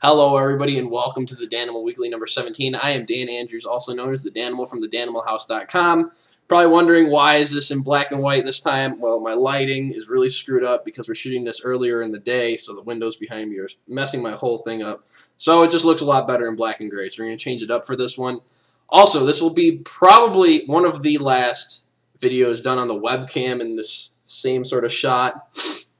Hello, everybody, and welcome to the Danimal Weekly number 17. I am Dan Andrews, also known as the Danimal from thedanimalhouse.com. Probably wondering why is this in black and white this time? Well, my lighting is really screwed up because we're shooting this earlier in the day, so the windows behind me are messing my whole thing up. So it just looks a lot better in black and gray, so we're going to change it up for this one. Also, this will be probably one of the last videos done on the webcam in this same sort of shot.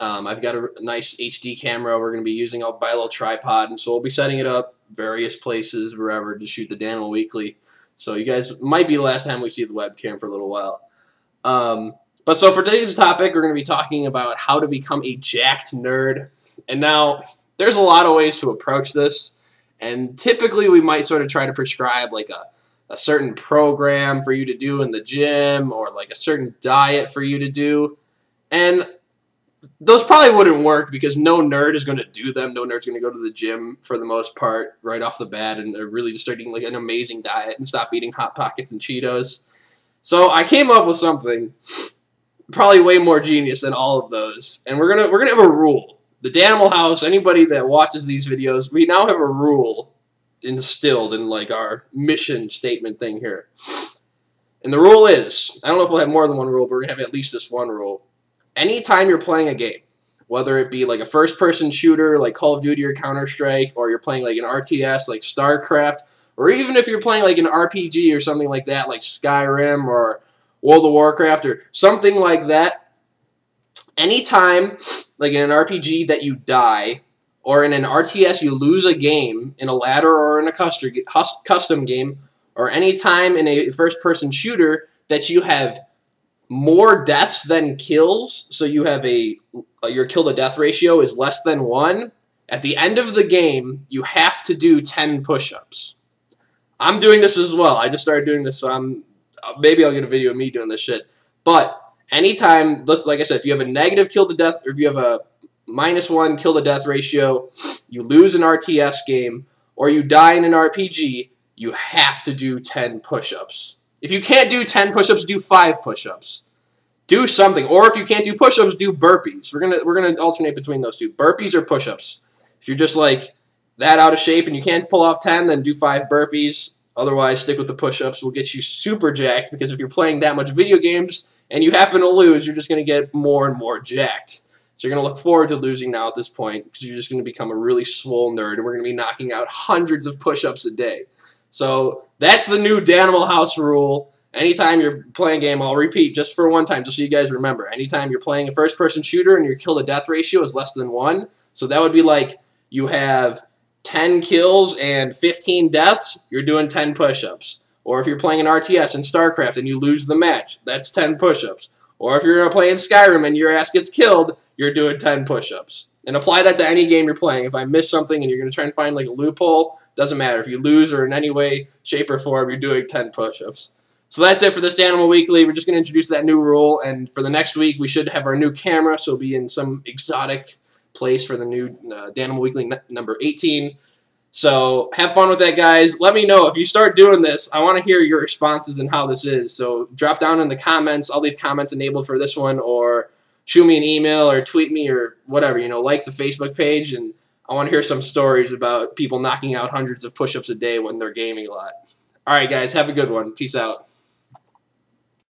I've got a nice HD camera we're going to be using. I'll buy a little tripod, and so we'll be setting it up various places, wherever, to shoot the Danimal Weekly. So you guys might be the last time we see the webcam for a little while. But so for today's topic, we're going to be talking about how to become a jacked nerd. And now, there's a lot of ways to approach this, and typically we might sort of try to prescribe like a certain program for you to do in the gym, or like a certain diet for you to do. And those probably wouldn't work because no nerd is going to do them. No nerd's going to go to the gym for the most part right off the bat and really just start eating like an amazing diet and stop eating Hot Pockets and Cheetos. So I came up with something probably way more genius than all of those. And we're gonna have a rule. The Danimal House, anybody that watches these videos, we now have a rule instilled in like our mission statement thing here. And the rule is, I don't know if we'll have more than one rule, but we're going to have at least this one rule. Anytime you're playing a game, whether it be like a first-person shooter like Call of Duty or Counter-Strike, or you're playing like an RTS like StarCraft, or even if you're playing like an RPG or something like that like Skyrim or World of Warcraft or something like that, anytime like in an RPG that you die, or in an RTS you lose a game in a ladder or in a custom game, or anytime in a first-person shooter that you have more deaths than kills, so you have your kill-to-death ratio is less than 1, at the end of the game, you have to do 10 push-ups. I'm doing this as well. I just started doing this, so maybe I'll get a video of me doing this shit. But anytime, like I said, if you have a negative kill-to-death, or if you have a -1 kill-to-death ratio, you lose an RTS game, or you die in an RPG, you have to do 10 push-ups. If you can't do 10 push-ups, do 5 push-ups. Do something. Or if you can't do push-ups, do burpees. We're gonna alternate between those two. Burpees or push-ups. If you're just like that out of shape and you can't pull off 10, then do 5 burpees. Otherwise, stick with the push-ups. We'll get you super jacked, because if you're playing that much video games and you happen to lose, you're just going to get more and more jacked. So you're going to look forward to losing now at this point, because you're just going to become a really swole nerd, and we're going to be knocking out hundreds of push-ups a day. So that's the new Danimal House rule. Anytime you're playing a game, I'll repeat just for one time, just so you guys remember. Anytime you're playing a first-person shooter and your kill-to-death ratio is less than 1, so that would be like you have 10 kills and 15 deaths, you're doing 10 push-ups. Or if you're playing an RTS in StarCraft and you lose the match, that's 10 push-ups. Or if you're playing Skyrim and your ass gets killed, you're doing 10 push-ups. And apply that to any game you're playing. If I miss something and you're going to try and find like a loophole, doesn't matter. If you lose or in any way, shape, or form, you're doing 10 push-ups. So that's it for this Danimal Weekly. We're just going to introduce that new rule, and for the next week, we should have our new camera, so it'll be in some exotic place for the new Danimal Weekly number 18. So have fun with that, guys. Let me know if you start doing this. I want to hear your responses and how this is. So drop down in the comments. I'll leave comments enabled for this one, or shoot me an email or tweet me or whatever. You know, like the Facebook page, and I want to hear some stories about people knocking out hundreds of push-ups a day when they're gaming a lot. All right, guys, have a good one. Peace out.